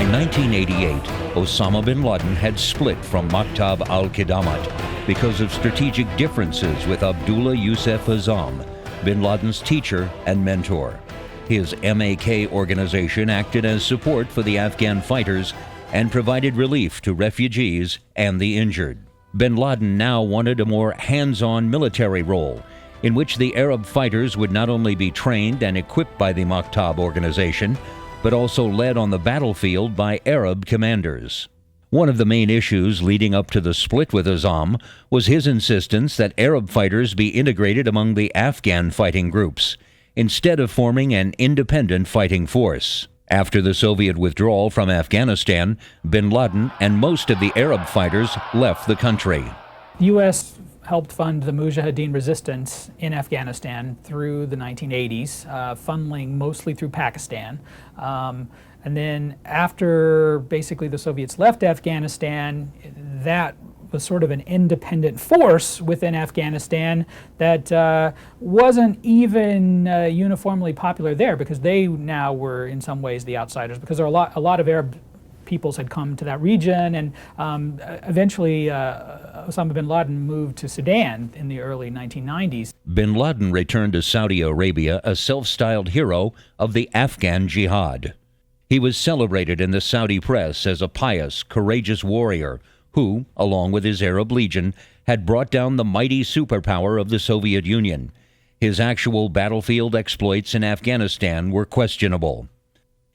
By 1988, Osama bin Laden had split from Maktab al-Qidamah because of strategic differences with Abdullah Yusuf Azzam, bin Laden's teacher and mentor. His MAK organization acted as support for the Afghan fighters and provided relief to refugees and the injured. Bin Laden now wanted a more hands-on military role, in which the Arab fighters would not only be trained and equipped by the Maktab organization, but also led on the battlefield by Arab commanders. One of the main issues leading up to the split with Azzam was his insistence that Arab fighters be integrated among the Afghan fighting groups, instead of forming an independent fighting force. After the Soviet withdrawal from Afghanistan, bin Laden and most of the Arab fighters left the country. The U.S. helped fund the Mujahideen resistance in Afghanistan through the 1980s, funneling mostly through Pakistan. And then after basically the Soviets left Afghanistan, that was sort of an independent force within Afghanistan that wasn't even uniformly popular there, because they now were in some ways the outsiders, because there are a lot of Arab peoples had come to that region, and eventually Osama bin Laden moved to Sudan in the early 1990s. Bin Laden returned to Saudi Arabia a self-styled hero of the Afghan jihad. He was celebrated in the Saudi press as a pious, courageous warrior who, along with his Arab Legion, had brought down the mighty superpower of the Soviet Union. His actual battlefield exploits in Afghanistan were questionable.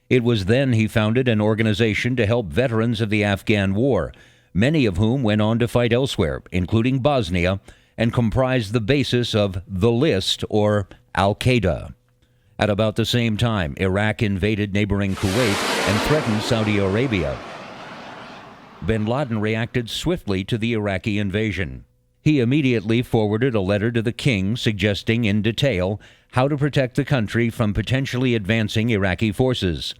It was then he founded an organization to help veterans of the Afghan War, many of whom went on to fight elsewhere, including Bosnia, and comprised the basis of the List, or Al-Qaeda. At about the same time, Iraq invaded neighboring Kuwait and threatened Saudi Arabia. Bin Laden reacted swiftly to the Iraqi invasion. He immediately forwarded a letter to the king suggesting in detail how to protect the country from potentially advancing Iraqi forces.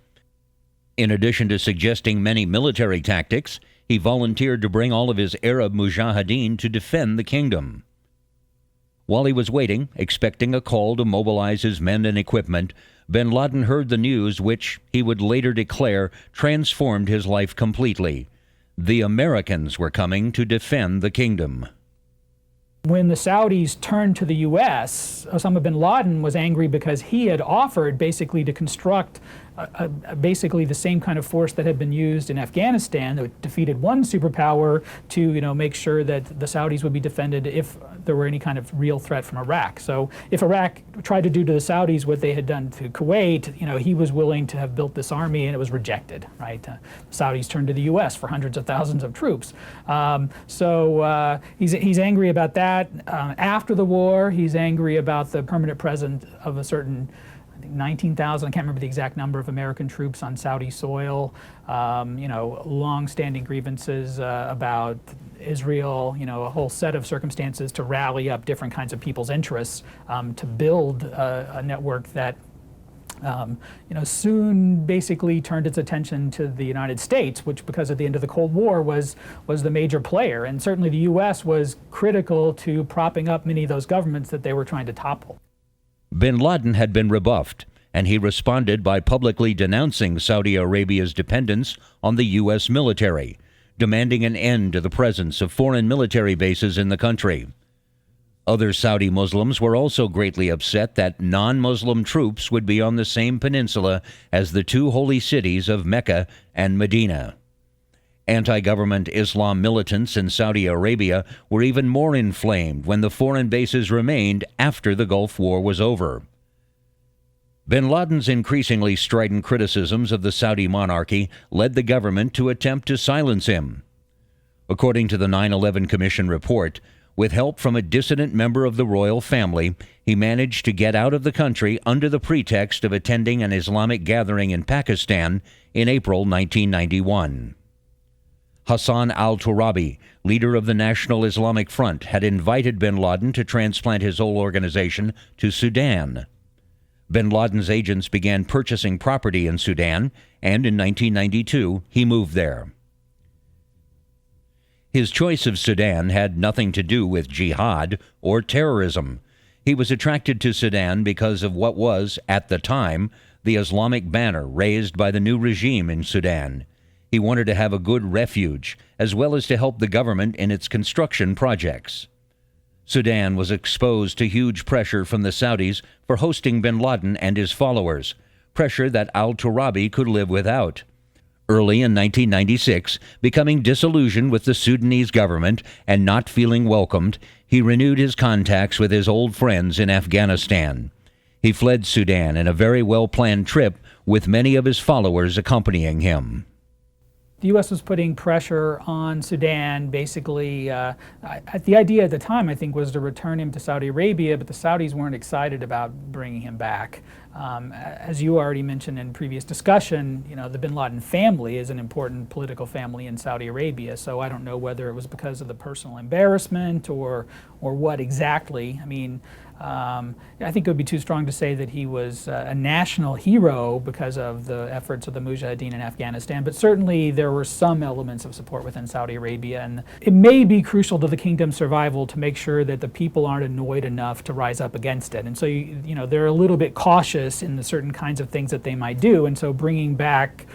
In addition to suggesting many military tactics, he volunteered to bring all of his Arab mujahideen to defend the kingdom. While he was waiting, expecting a call to mobilize his men and equipment, bin Laden heard the news which, he would later declare, transformed his life completely. The Americans were coming to defend the kingdom. When the Saudis turned to the U.S., Osama bin Laden was angry because he had offered basically to construct basically the same kind of force that had been used in Afghanistan that defeated one superpower to make sure that the Saudis would be defended if there were any kind of real threat from Iraq. So if Iraq tried to do to the Saudis what they had done to Kuwait, he was willing to have built this army, and it was rejected, right? The Saudis turned to the U.S. for hundreds of thousands of troops. So he's angry about that. After the war, he's angry about the permanent presence of a certain 19,000, I can't remember the exact number of American troops on Saudi soil, long-standing grievances about Israel, a whole set of circumstances to rally up different kinds of people's interests to build a network that soon basically turned its attention to the United States, which, because at the end of the Cold War, was the major player. And certainly the U.S. was critical to propping up many of those governments that they were trying to topple. Bin Laden had been rebuffed, and he responded by publicly denouncing Saudi Arabia's dependence on the U.S. military, demanding an end to the presence of foreign military bases in the country. Other Saudi Muslims were also greatly upset that non-Muslim troops would be on the same peninsula as the two holy cities of Mecca and Medina. Anti-government Islam militants in Saudi Arabia were even more inflamed when the foreign bases remained after the Gulf War was over. Bin Laden's increasingly strident criticisms of the Saudi monarchy led the government to attempt to silence him. According to the 9/11 Commission report, with help from a dissident member of the royal family, he managed to get out of the country under the pretext of attending an Islamic gathering in Pakistan in April 1991. Hassan al-Turabi, leader of the National Islamic Front, had invited bin Laden to transplant his whole organization to Sudan. Bin Laden's agents began purchasing property in Sudan, and in 1992, he moved there. His choice of Sudan had nothing to do with jihad or terrorism. He was attracted to Sudan because of what was, at the time, the Islamic banner raised by the new regime in Sudan. He wanted to have a good refuge, as well as to help the government in its construction projects. Sudan was exposed to huge pressure from the Saudis for hosting bin Laden and his followers, pressure that al-Turabi could live without. Early in 1996, becoming disillusioned with the Sudanese government and not feeling welcomed, he renewed his contacts with his old friends in Afghanistan. He fled Sudan in a very well-planned trip, with many of his followers accompanying him. The U.S. was putting pressure on Sudan. Basically, the idea at the time, I think, was to return him to Saudi Arabia, but the Saudis weren't excited about bringing him back. As you already mentioned in previous discussion, the bin Laden family is an important political family in Saudi Arabia, so I don't know whether it was because of the personal embarrassment or what exactly. I think it would be too strong to say that he was a national hero because of the efforts of the Mujahideen in Afghanistan, but certainly there were some elements of support within Saudi Arabia, and it may be crucial to the kingdom's survival to make sure that the people aren't annoyed enough to rise up against it. And so, they're a little bit cautious in the certain kinds of things that they might do, and so bringing back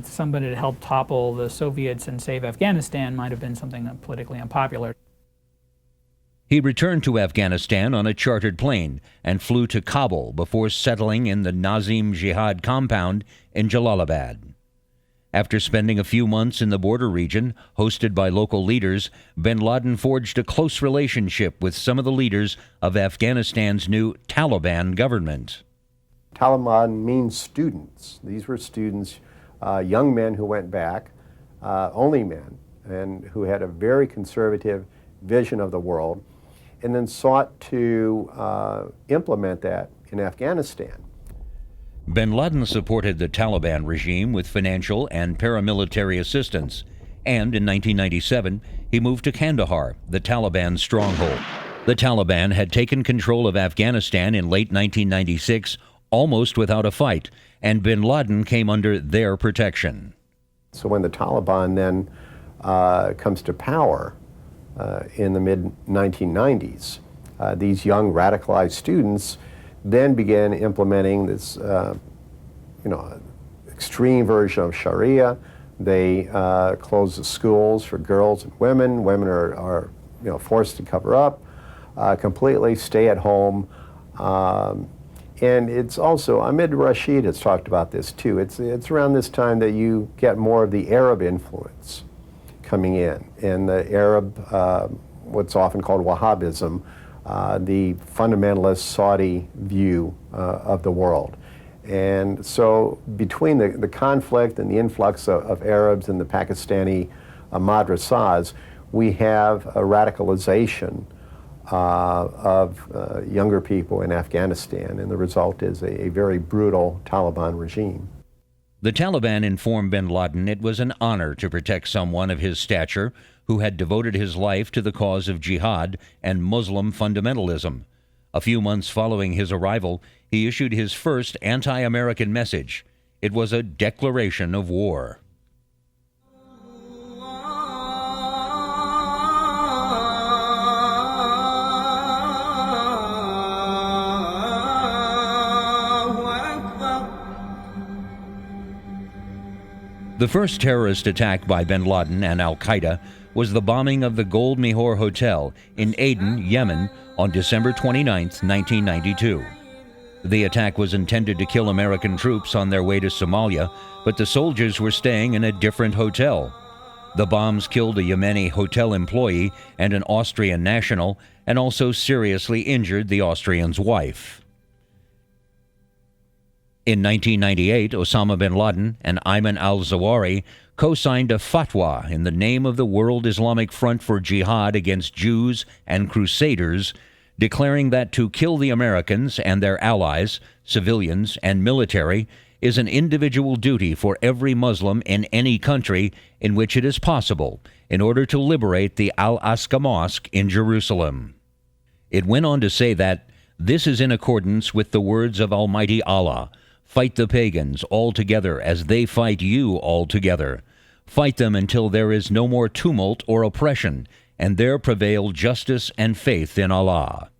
somebody to help topple the Soviets and save Afghanistan might have been something politically unpopular. He returned to Afghanistan on a chartered plane and flew to Kabul before settling in the Nazim Jihad compound in Jalalabad. After spending a few months in the border region, hosted by local leaders, bin Laden forged a close relationship with some of the leaders of Afghanistan's new Taliban government. Taliban means students. These were students, young men who went back, only men, and who had a very conservative vision of the world, and then sought to implement that in Afghanistan. Bin Laden supported the Taliban regime with financial and paramilitary assistance, and in 1997 he moved to Kandahar, the Taliban stronghold. The Taliban had taken control of Afghanistan in late 1996, almost without a fight, and bin Laden came under their protection. So when the Taliban then comes to power in the mid-1990s, these young radicalized students then began implementing this extreme version of Sharia. They closed the schools for girls and women. Women are forced to cover up, completely stay at home. And it's also, Ahmed Rashid has talked about this too. It's around this time that you get more of the Arab influence coming in. And the Arab, what's often called Wahhabism, the fundamentalist Saudi view of the world. And so between the conflict and the influx of Arabs in the Pakistani madrasas, we have a radicalization of younger people in Afghanistan, and the result is a very brutal Taliban regime. The Taliban informed bin Laden it was an honor to protect someone of his stature who had devoted his life to the cause of jihad and Muslim fundamentalism. A few months following his arrival, he issued his first anti-American message. It was a declaration of war. The first terrorist attack by bin Laden and al-Qaeda was the bombing of the Gold Mihor Hotel in Aden, Yemen, on December 29, 1992. The attack was intended to kill American troops on their way to Somalia, but the soldiers were staying in a different hotel. The bombs killed a Yemeni hotel employee and an Austrian national, and also seriously injured the Austrian's wife. In 1998, Osama bin Laden and Ayman al-Zawahiri co-signed a fatwa in the name of the World Islamic Front for Jihad against Jews and Crusaders, declaring that to kill the Americans and their allies, civilians and military, is an individual duty for every Muslim in any country in which it is possible, in order to liberate the Al-Aqsa Mosque in Jerusalem. It went on to say that this is in accordance with the words of Almighty Allah. Fight the pagans all together as they fight you all together. Fight them until there is no more tumult or oppression, and there prevail justice and faith in Allah.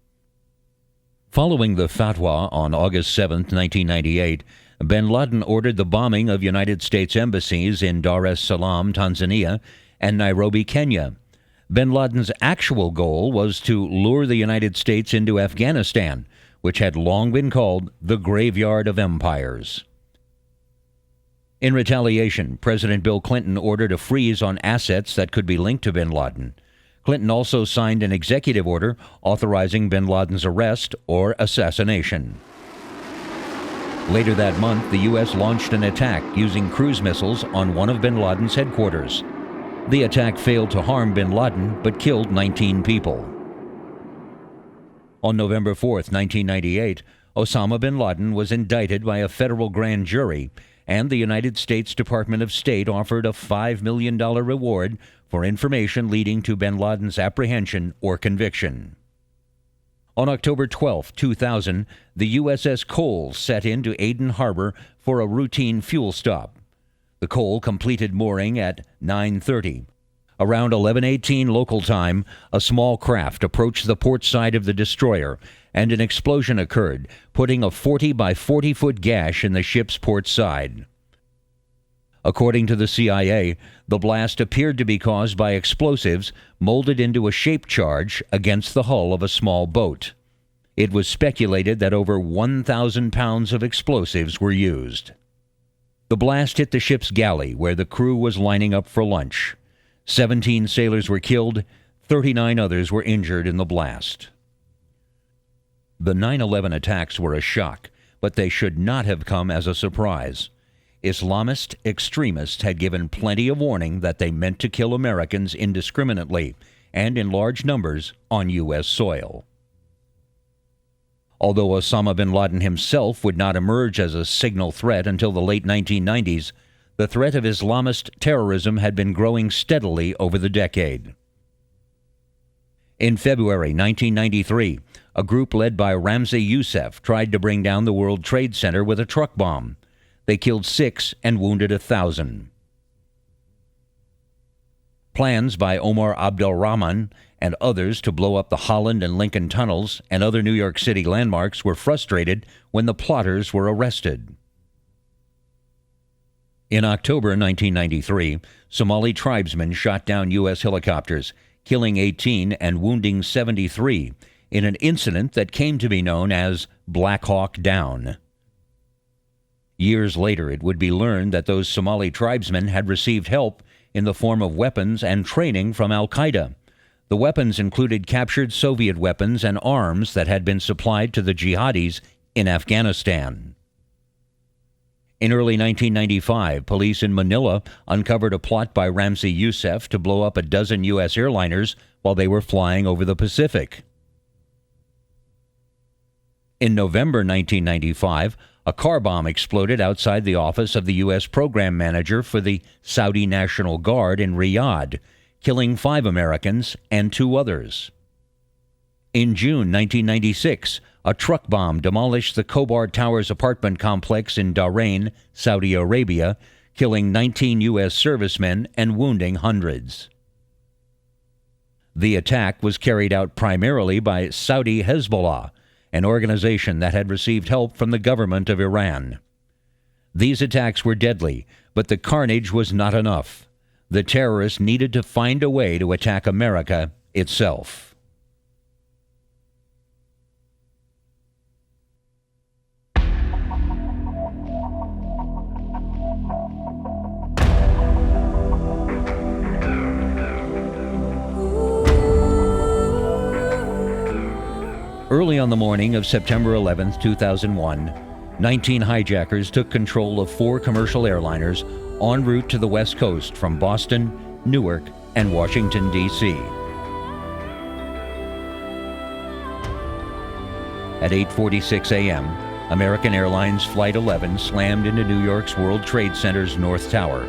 Following the fatwa on August 7, 1998, bin Laden ordered the bombing of United States embassies in Dar es Salaam, Tanzania, and Nairobi, Kenya. Bin Laden's actual goal was to lure the United States into Afghanistan, which had long been called the graveyard of empires. In retaliation, President Bill Clinton ordered a freeze on assets that could be linked to bin Laden. Clinton also signed an executive order authorizing bin Laden's arrest or assassination. Later that month, the U.S. launched an attack using cruise missiles on one of bin Laden's headquarters. The attack failed to harm bin Laden, but killed 19 people. On November 4, 1998, Osama bin Laden was indicted by a federal grand jury, and the United States Department of State offered a $5 million reward for information leading to bin Laden's apprehension or conviction. On October 12, 2000, the USS Cole set into Aden Harbor for a routine fuel stop. The Cole completed mooring at 9:30. Around 11:18 local time, a small craft approached the port side of the destroyer, and an explosion occurred, putting a 40 by 40-foot gash in the ship's port side. According to the CIA, the blast appeared to be caused by explosives molded into a shape charge against the hull of a small boat. It was speculated that over 1,000 pounds of explosives were used. The blast hit the ship's galley, where the crew was lining up for lunch. 17 sailors were killed, 39 others were injured in the blast. The 9/11 attacks were a shock, but they should not have come as a surprise. Islamist extremists had given plenty of warning that they meant to kill Americans indiscriminately and in large numbers on U.S. soil. Although Osama bin Laden himself would not emerge as a signal threat until the late 1990s, the threat of Islamist terrorism had been growing steadily over the decade. In February 1993, a group led by Ramzi Youssef tried to bring down the World Trade Center with a truck bomb. They killed 6 and wounded 1,000. Plans by Omar Abdel-Rahman and others to blow up the Holland and Lincoln tunnels and other New York City landmarks were frustrated when the plotters were arrested. In October 1993, Somali tribesmen shot down U.S. helicopters, killing 18 and wounding 73 in an incident that came to be known as Black Hawk Down. Years later, it would be learned that those Somali tribesmen had received help in the form of weapons and training from al-Qaeda. The weapons included captured Soviet weapons and arms that had been supplied to the jihadis in Afghanistan. In early 1995, police in Manila uncovered a plot by Ramzi Youssef to blow up a dozen U.S. airliners while they were flying over the Pacific. In November 1995, a car bomb exploded outside the office of the U.S. program manager for the Saudi National Guard in Riyadh, killing 5 Americans and 2 others. In June 1996, a truck bomb demolished the Khobar Towers apartment complex in Bahrain, Saudi Arabia, killing 19 U.S. servicemen and wounding hundreds. The attack was carried out primarily by Saudi Hezbollah, an organization that had received help from the government of Iran. These attacks were deadly, but the carnage was not enough. The terrorists needed to find a way to attack America itself. Early on the morning of September 11, 2001, 19 hijackers took control of 4 commercial airliners en route to the West Coast from Boston, Newark, and Washington, D.C. At 8:46 a.m., American Airlines Flight 11 slammed into New York's World Trade Center's North Tower.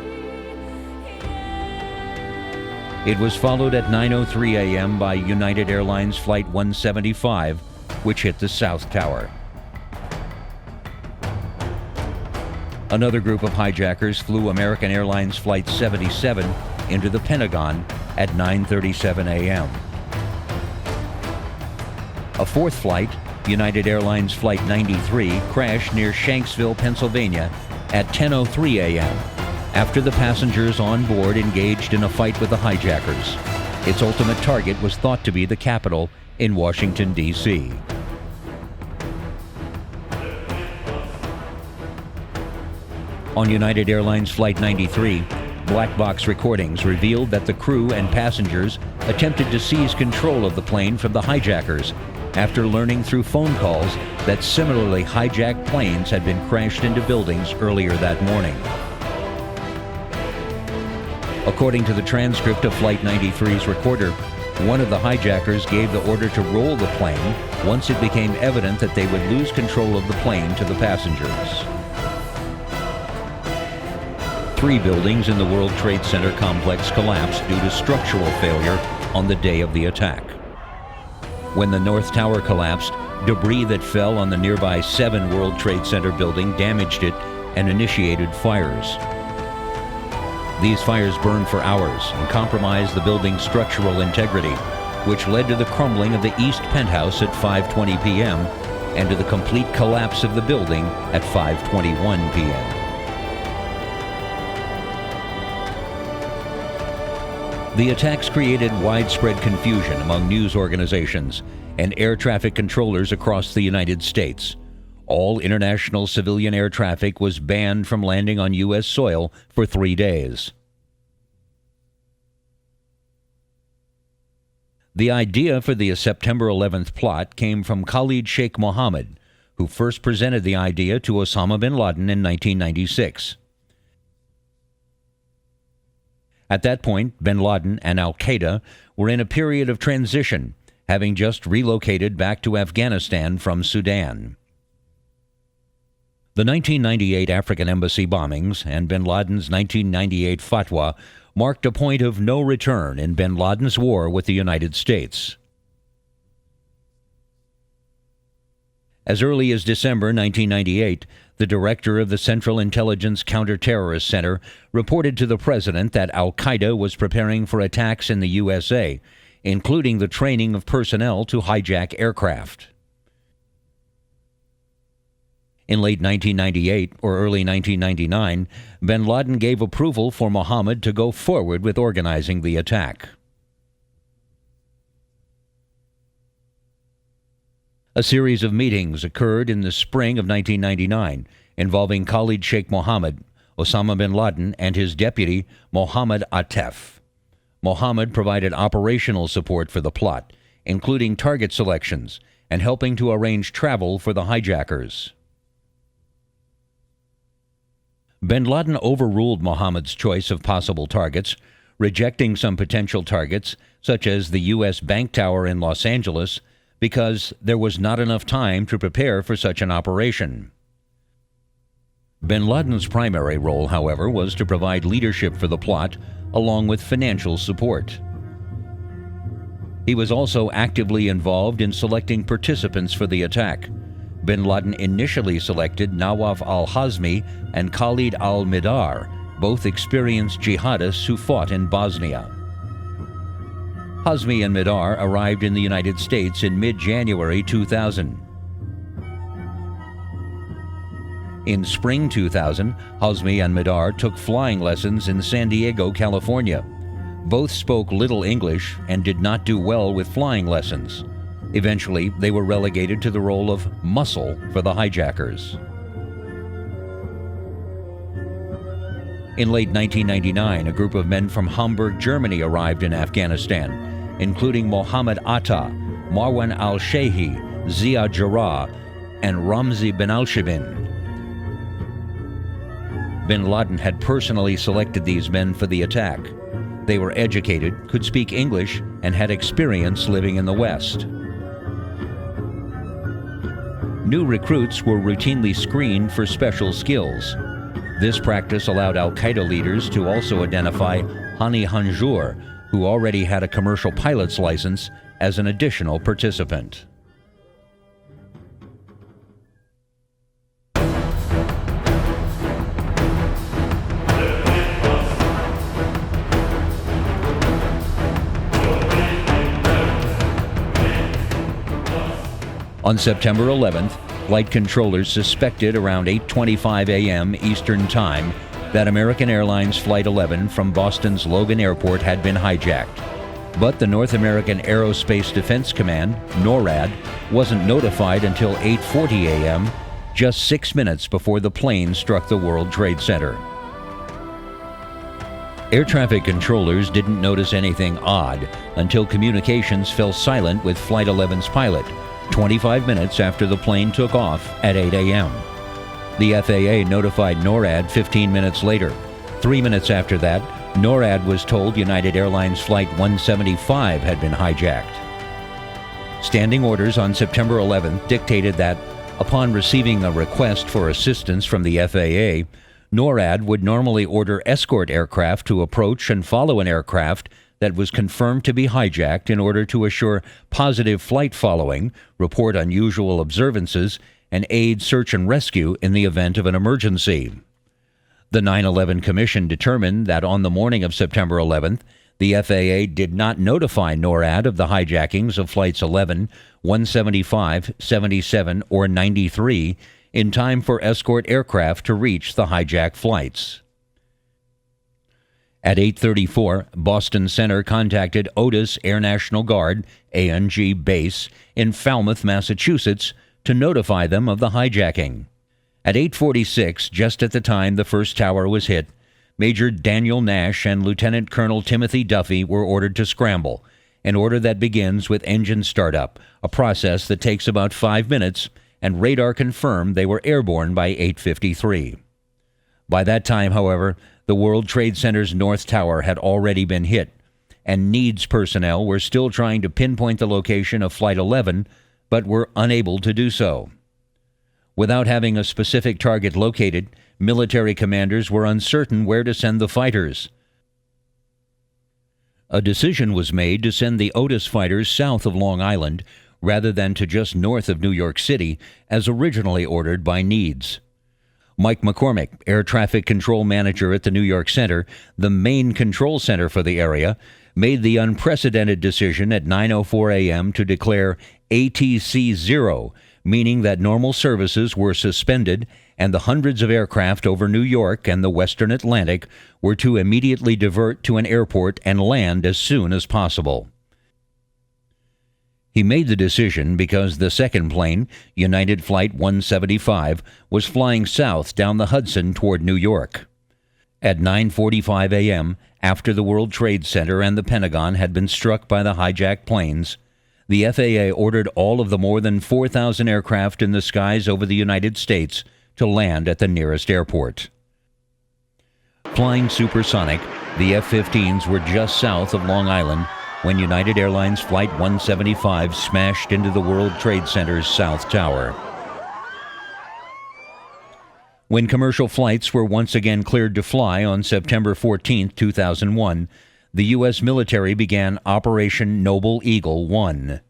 It was followed at 9:03 a.m. by United Airlines Flight 175, which hit the South Tower. Another group of hijackers flew American Airlines Flight 77 into the Pentagon at 9:37 a.m. A fourth flight, United Airlines Flight 93 crashed near Shanksville, Pennsylvania at 10:03 a.m. after the passengers on board engaged in a fight with the hijackers. Its ultimate target was thought to be the Capitol in Washington, D.C. On United Airlines Flight 93, black box recordings revealed that the crew and passengers attempted to seize control of the plane from the hijackers after learning through phone calls that similarly hijacked planes had been crashed into buildings earlier that morning. According to the transcript of Flight 93's recorder, one of the hijackers gave the order to roll the plane once it became evident that they would lose control of the plane to the passengers. 3 buildings in the World Trade Center complex collapsed due to structural failure on the day of the attack. When the North Tower collapsed, debris that fell on the nearby 7 World Trade Center building damaged it and initiated fires. These fires burned for hours and compromised the building's structural integrity, which led to the crumbling of the east penthouse at 5:20 p.m. and to the complete collapse of the building at 5:21 p.m. The attacks created widespread confusion among news organizations and air traffic controllers across the United States. All international civilian air traffic was banned from landing on U.S. soil for 3 days. The idea for the September 11th plot came from Khalid Sheikh Mohammed, who first presented the idea to Osama bin Laden in 1996. At that point, bin Laden and al-Qaeda were in a period of transition, having just relocated back to Afghanistan from Sudan. The 1998 African embassy bombings and bin Laden's 1998 fatwa marked a point of no return in bin Laden's war with the United States. As early as December 1998, the director of the Central Intelligence Counterterrorist Center reported to the president that al-Qaeda was preparing for attacks in the USA, including the training of personnel to hijack aircraft. In late 1998 or early 1999, bin Laden gave approval for Mohammed to go forward with organizing the attack. A series of meetings occurred in the spring of 1999 involving Khalid Sheikh Mohammed, Osama bin Laden, and his deputy, Mohammed Atef. Mohammed provided operational support for the plot, including target selections and helping to arrange travel for the hijackers. Bin Laden overruled Mohammed's choice of possible targets, rejecting some potential targets, such as the U.S. Bank Tower in Los Angeles, because there was not enough time to prepare for such an operation. Bin Laden's primary role, however, was to provide leadership for the plot, along with financial support. He was also actively involved in selecting participants for the attack. Bin Laden initially selected Nawaf al-Hazmi and Khalid al-Mihdhar, both experienced jihadists who fought in Bosnia. Hazmi and Mihdhar arrived in the United States in mid-January 2000. In spring 2000, Hazmi and Mihdhar took flying lessons in San Diego, California. Both spoke little English and did not do well with flying lessons. Eventually, they were relegated to the role of muscle for the hijackers. In late 1999, a group of men from Hamburg, Germany arrived in Afghanistan, including Mohammed Atta, Marwan al-Shehi, Zia Jarrah, and Ramzi bin al-Shibin. Bin Laden had personally selected these men for the attack. They were educated, could speak English, and had experience living in the West. New recruits were routinely screened for special skills. This practice allowed al-Qaeda leaders to also identify Hani Hanjour, who already had a commercial pilot's license, as an additional participant. On September 11th, flight controllers suspected around 8:25 a.m. Eastern Time that American Airlines Flight 11 from Boston's Logan Airport had been hijacked. But the North American Aerospace Defense Command, NORAD, wasn't notified until 8:40 a.m., just 6 minutes before the plane struck the World Trade Center. Air traffic controllers didn't notice anything odd until communications fell silent with Flight 11's pilot, 25 minutes after the plane took off at 8 a.m. The FAA notified NORAD 15 minutes later. 3 minutes after that, NORAD was told United Airlines Flight 175 had been hijacked. Standing orders on September 11th dictated that, upon receiving a request for assistance from the FAA, NORAD would normally order escort aircraft to approach and follow an aircraft that was confirmed to be hijacked in order to assure positive flight following, report unusual observances, and aid search and rescue in the event of an emergency. The 9/11 Commission determined that on the morning of September 11th, the FAA did not notify NORAD of the hijackings of Flights 11, 175, 77, or 93 in time for escort aircraft to reach the hijacked flights. At 8:34, Boston Center contacted Otis Air National Guard, ANG base, in Falmouth, Massachusetts, to notify them of the hijacking. At 8:46, just at the time the first tower was hit, Major Daniel Nash and Lieutenant Colonel Timothy Duffy were ordered to scramble, an order that begins with engine startup, a process that takes about 5 minutes, and radar confirmed they were airborne by 8:53. By that time, however, the World Trade Center's North Tower had already been hit, and needs personnel were still trying to pinpoint the location of Flight 11, but were unable to do so. Without having a specific target located, military commanders were uncertain where to send the fighters. A decision was made to send the Otis fighters south of Long Island rather than to just north of New York City, as originally ordered by needs. Mike McCormick, air traffic control manager at the New York Center, the main control center for the area, made the unprecedented decision at 9:04 a.m. to declare ATC 0, meaning that normal services were suspended and the hundreds of aircraft over New York and the western Atlantic were to immediately divert to an airport and land as soon as possible. He made the decision because the second plane, United Flight 175, was flying south down the Hudson toward New York. At 9:45 a.m., after the World Trade Center and the Pentagon had been struck by the hijacked planes, the FAA ordered all of the more than 4,000 aircraft in the skies over the United States to land at the nearest airport. Flying supersonic, the F-15s were just south of Long Island when United Airlines Flight 175 smashed into the World Trade Center's South Tower. When commercial flights were once again cleared to fly on September 14, 2001, the U.S. military began Operation Noble Eagle 1.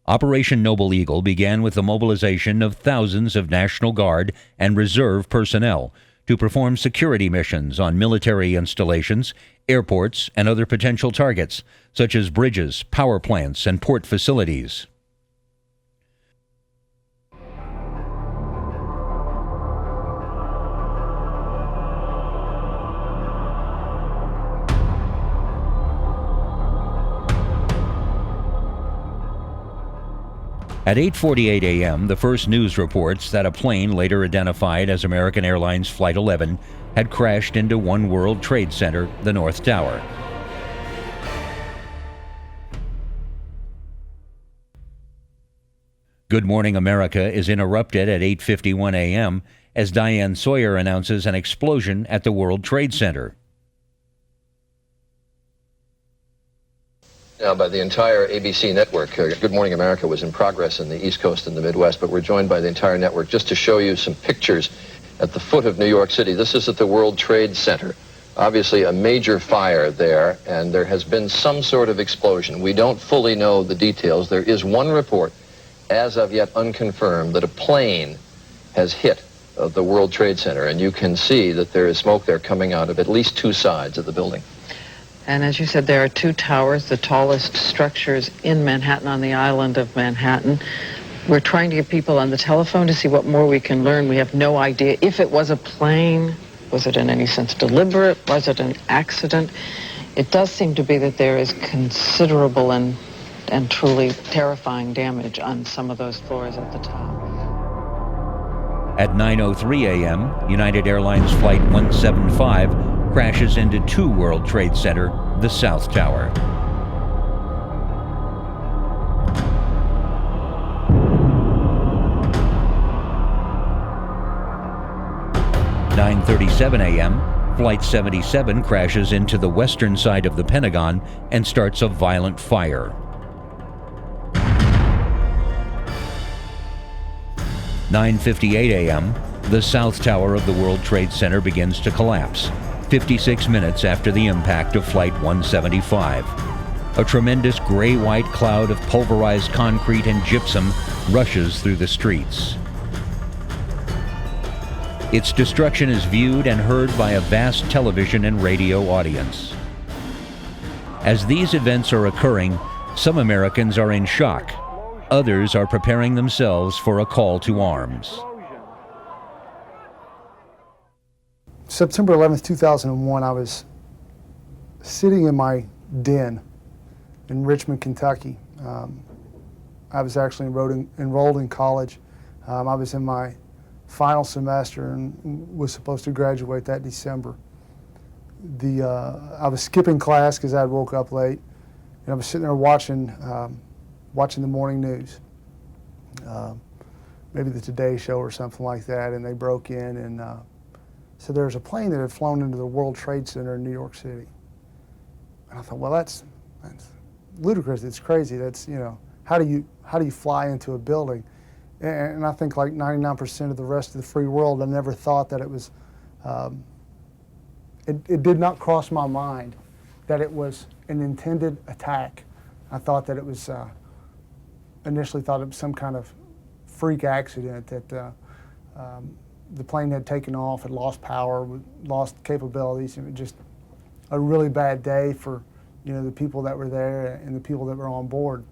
Operation Noble Eagle began with the mobilization of thousands of National Guard and Reserve personnel to perform security missions on military installations, airports, and other potential targets, such as bridges, power plants, and port facilities. At 8:48 a.m., the first news reports that a plane later identified as American Airlines Flight 11 had crashed into One World Trade Center, the North Tower. Good Morning America is interrupted at 8:51 a.m. as Diane Sawyer announces an explosion at the World Trade Center. Now, by the entire ABC network. Good Morning America was in progress in the East Coast and the Midwest, but we're joined by the entire network just to show you some pictures at the foot of New York City. This is at the World Trade Center. Obviously a major fire there, and there has been some sort of explosion. We don't fully know the details. There is one report, as of yet unconfirmed, that a plane has hit the World Trade Center, and you can see that there is smoke there coming out of at least two sides of the building. And as you said, there are two towers, the tallest structures in Manhattan, on the island of Manhattan. We're trying to get people on the telephone to see what more we can learn. We have no idea if it was a plane. Was it in any sense deliberate? Was it an accident? It does seem to be that there is considerable and truly terrifying damage on some of those floors at the top. At 9:03 a.m., United Airlines Flight 175 crashes into 2 World Trade Center, the South Tower. At 9:37 a.m., Flight 77 crashes into the western side of the Pentagon and starts a violent fire. 9:58 a.m., the South Tower of the World Trade Center begins to collapse, 56 minutes after the impact of Flight 175. A tremendous gray-white cloud of pulverized concrete and gypsum rushes through the streets. Its destruction is viewed and heard by a vast television and radio audience. As these events are occurring, some Americans are in shock. Others are preparing themselves for a call to arms. September 11th, 2001, I was sitting in my den in Richmond, Kentucky. I was actually enrolled in college. I was in my final semester and was supposed to graduate that December. I was skipping class because I had woke up late, and I was sitting there watching the morning news, maybe the Today Show or something like that, and they broke in, and so there was a plane that had flown into the World Trade Center in New York City. And I thought, well, that's ludicrous. It's crazy. That's, you know, how do you fly into a building? And I think like 99% of the rest of the free world, I never thought that it was, it did not cross my mind that it was an intended attack. I thought that it was, initially thought it was some kind of freak accident, that the plane had taken off, had lost power, lost capabilities, and it was just a really bad day for, you know, the people that were there and the people that were on board.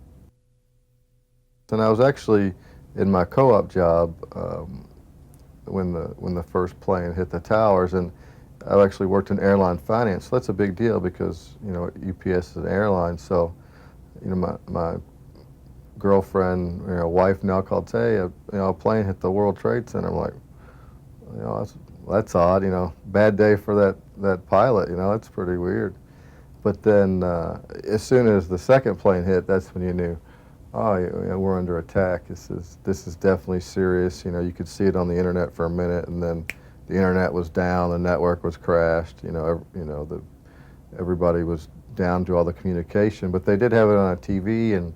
And I was actually in my co-op job when the first plane hit the towers, and I actually worked in airline finance. So that's a big deal because, you know, UPS is an airline. So, you know, my girlfriend, you know, wife now called, say, you know, a plane hit the World Trade Center. I'm like, you know, that's odd. You know, bad day for that pilot. You know, that's pretty weird. But then as soon as the second plane hit, that's when you knew, oh, you know, we're under attack. This is definitely serious. You know, you could see it on the internet for a minute, and then the internet was down, the network was crashed. You know, everybody was down to all the communication. But they did have it on a TV, and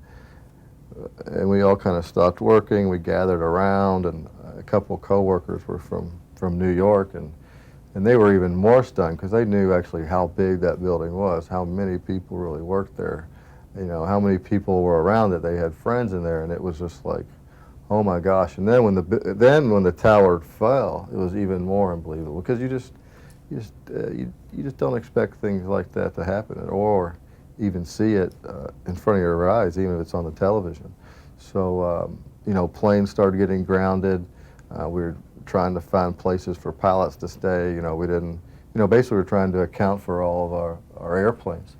we all kind of stopped working. We gathered around, and a couple of coworkers were from New York, and they were even more stunned because they knew actually how big that building was, how many people really worked there. You know, how many people were around it. They had friends in there, and it was just like, oh my gosh. And then when the tower fell, it was even more unbelievable because you just don't expect things like that to happen or even see it in front of your eyes, even if it's on the television. So, you know, planes started getting grounded. We were trying to find places for pilots to stay. You know, we didn't, you know, basically we're trying to account for all of our airplanes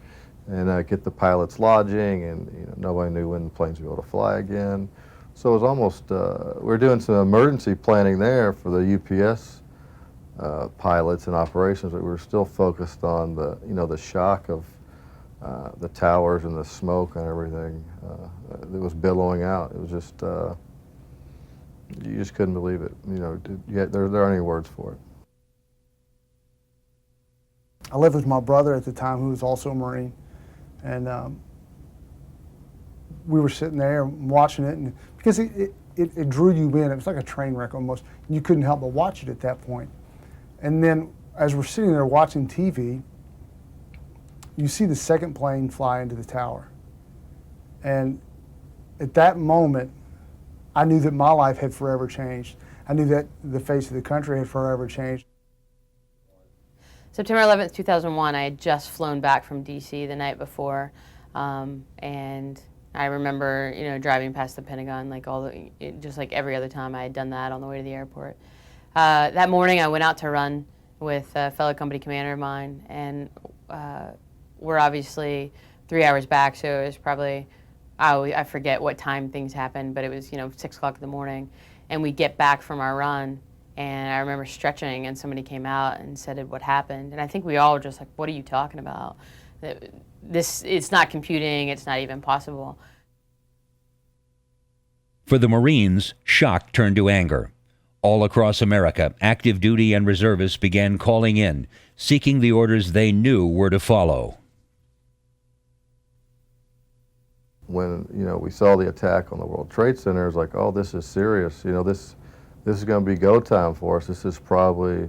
and get the pilots lodging, and you know, nobody knew when the planes would be able to fly again. So it was almost, we were doing some emergency planning there for the UPS pilots and operations, but we were still focused on the, you know, the shock of the towers and the smoke and everything that was billowing out. It was just, you just couldn't believe it. You know, there aren't any words for it. I lived with my brother at the time, who was also a Marine, and we were sitting there watching it, and because it drew you in. It was like a train wreck almost. You couldn't help but watch it at that point. And then as we're sitting there watching TV, you see the second plane fly into the tower. And at that moment, I knew that my life had forever changed. I knew that the face of the country had forever changed. September 11th, 2001, I had just flown back from D.C. the night before, and I remember, driving past the Pentagon just like every other time I had done that on the way to the airport. That morning I went out to run with a fellow company commander of mine, and we're obviously 3 hours back, so it was probably, I forget what time things happened, but it was 6 o'clock in the morning, and we get back from our run, and I remember stretching, and somebody came out and said what happened, and I think we all were just like, what are you talking about? It's not computing, it's not even possible. For the Marines, shock turned to anger. All across America, active duty and reservists began calling in, seeking the orders they knew were to follow. When we saw the attack on the World Trade Center, it was like, oh, this is serious. This is going to be go time for us. This is probably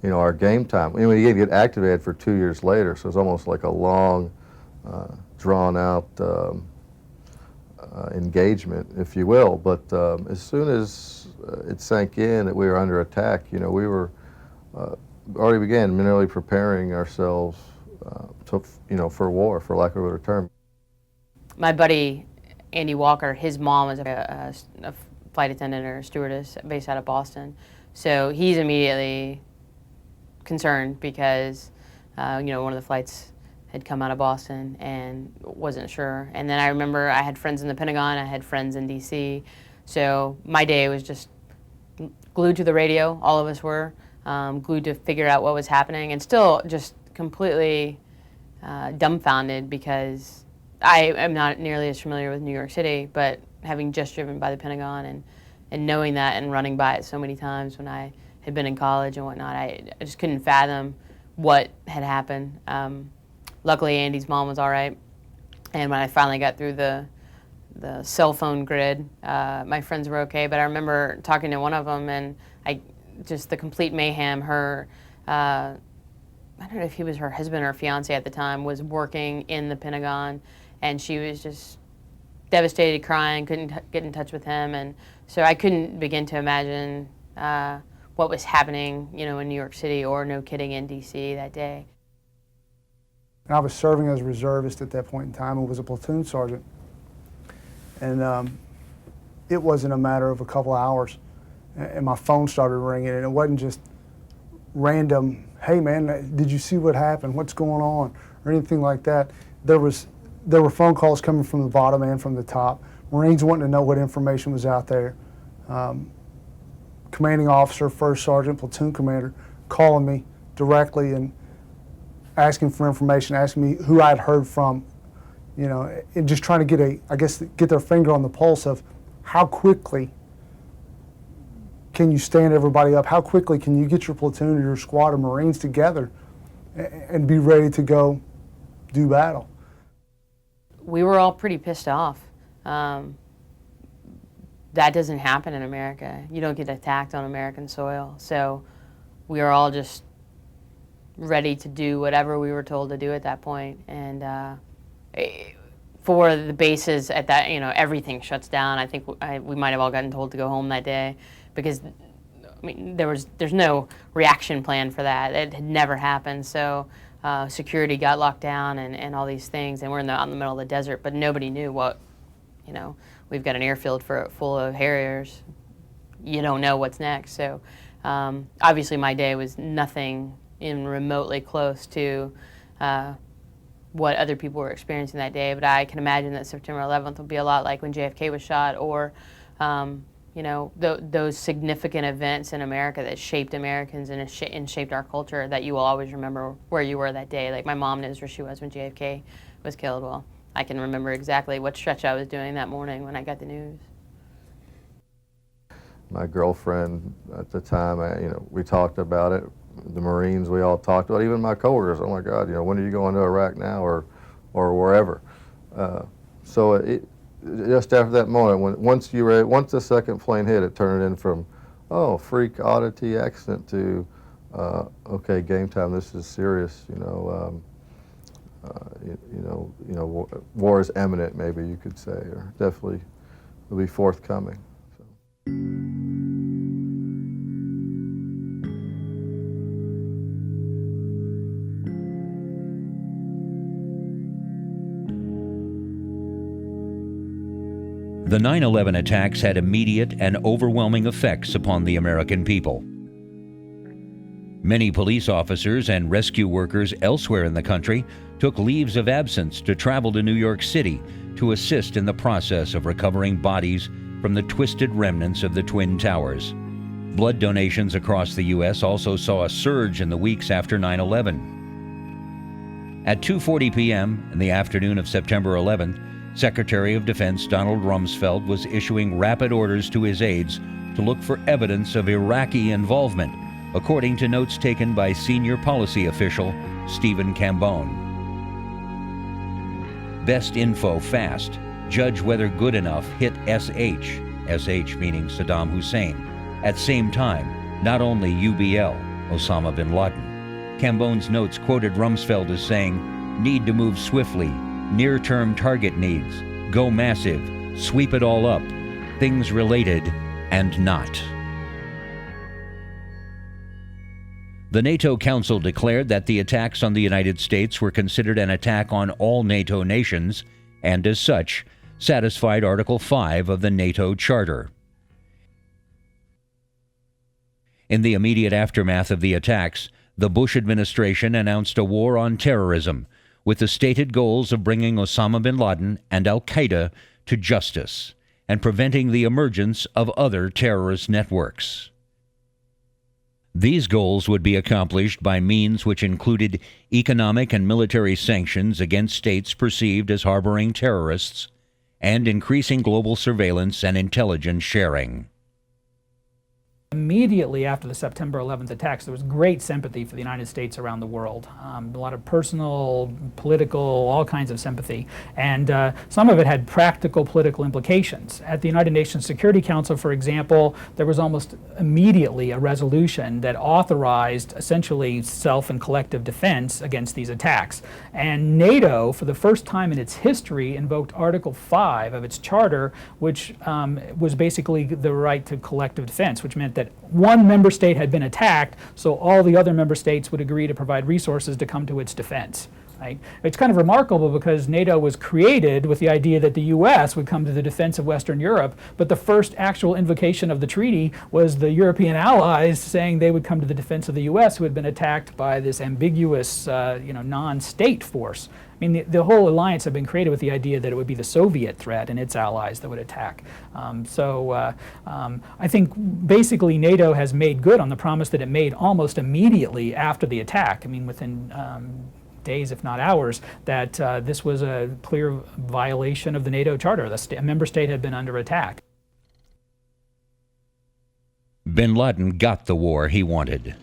our game time. You didn't get activated for 2 years later, so it's almost like a long, drawn-out engagement, if you will. But as soon as it sank in that we were under attack, we were already began mentally preparing ourselves for war, for lack of a better term. My buddy, Andy Walker, his mom was a flight attendant or a stewardess based out of Boston. So he's immediately concerned because, one of the flights had come out of Boston and wasn't sure. And then I remember I had friends in the Pentagon, I had friends in DC. So my day was just glued to the radio, all of us were, glued to figure out what was happening, and still just completely dumbfounded because I am not nearly as familiar with New York City, but having just driven by the Pentagon and knowing that and running by it so many times when I had been in college and whatnot, I just couldn't fathom what had happened. Luckily, Andy's mom was all right, and when I finally got through the cell phone grid, my friends were okay, but I remember talking to one of them, and just the complete mayhem. I don't know if he was her husband or fiance at the time, was working in the Pentagon, and she was just devastated, crying, couldn't get in touch with him, and so I couldn't begin to imagine what was happening, in New York City, or no kidding, in DC that day. And I was serving as a reservist at that point in time and was a platoon sergeant. And it wasn't a matter of a couple hours, and my phone started ringing, and it wasn't just random, hey man, did you see what happened? What's going on? Or anything like that. There were phone calls coming from the bottom and from the top. Marines wanting to know what information was out there. Commanding officer, first sergeant, platoon commander, calling me directly and asking for information, asking me who I'd heard from, and just trying to get their finger on the pulse of how quickly can you stand everybody up? How quickly can you get your platoon or your squad of Marines together and be ready to go do battle? We were all pretty pissed off. That doesn't happen in America. You don't get attacked on American soil. So we were all just ready to do whatever we were told to do at that point. And for the bases at that, everything shuts down. I think we might have all gotten told to go home that day because, there's no reaction plan for that. It had never happened. So security got locked down and all these things, and we're out in the middle of the desert, but nobody knew what, we've got an airfield full of Harriers. You don't know what's next. So obviously my day was nothing even remotely close to what other people were experiencing that day, but I can imagine that September 11th will be a lot like when JFK was shot, or those significant events in America that shaped Americans and shaped our culture, that you will always remember where you were that day. Like my mom knows where she was when JFK was killed. Well, I can remember exactly what stretch I was doing that morning when I got the news. My girlfriend at the time, we talked about it. The Marines, we all talked about it. Even my coworkers. Oh my God, when are you going to Iraq now, or wherever? So just after that moment, once the second plane hit, it turned in from, oh, freak, oddity, accident to, okay, game time. This is serious. War is imminent. Maybe you could say, or definitely will be forthcoming. So. The 9/11 attacks had immediate and overwhelming effects upon the American people. Many police officers and rescue workers elsewhere in the country took leaves of absence to travel to New York City to assist in the process of recovering bodies from the twisted remnants of the Twin Towers. Blood donations across the U.S. also saw a surge in the weeks after 9/11. At 2:40 p.m. in the afternoon of September 11th, Secretary of Defense Donald Rumsfeld was issuing rapid orders to his aides to look for evidence of Iraqi involvement, according to notes taken by senior policy official Stephen Cambone. Best info fast. Judge whether good enough hit SH, SH meaning Saddam Hussein, at same time, not only UBL, Osama bin Laden. Cambone's notes quoted Rumsfeld as saying, "Need to move swiftly, near-term target needs, go massive, sweep it all up, things related and not." The NATO Council declared that the attacks on the United States were considered an attack on all NATO nations, and as such, satisfied Article 5 of the NATO Charter. In the immediate aftermath of the attacks, the Bush administration announced a war on terrorism, with the stated goals of bringing Osama bin Laden and al-Qaeda to justice and preventing the emergence of other terrorist networks. These goals would be accomplished by means which included economic and military sanctions against states perceived as harboring terrorists and increasing global surveillance and intelligence sharing. Immediately after the September 11th attacks, there was great sympathy for the United States around the world. A lot of personal, political, all kinds of sympathy. And some of it had practical political implications. At the United Nations Security Council, for example, there was almost immediately a resolution that authorized essentially self and collective defense against these attacks. And NATO, for the first time in its history, invoked Article 5 of its charter, which was basically the right to collective defense, which meant that one member state had been attacked, so all the other member states would agree to provide resources to come to its defense. Right? It's kind of remarkable because NATO was created with the idea that the U.S. would come to the defense of Western Europe, but the first actual invocation of the treaty was the European allies saying they would come to the defense of the U.S. who had been attacked by this ambiguous, non-state force. I mean, the whole alliance had been created with the idea that it would be the Soviet threat and its allies that would attack. I think basically NATO has made good on the promise that it made almost immediately after the attack. I mean, within days, if not hours, that this was a clear violation of the NATO Charter. A member state had been under attack. Bin Laden got the war he wanted.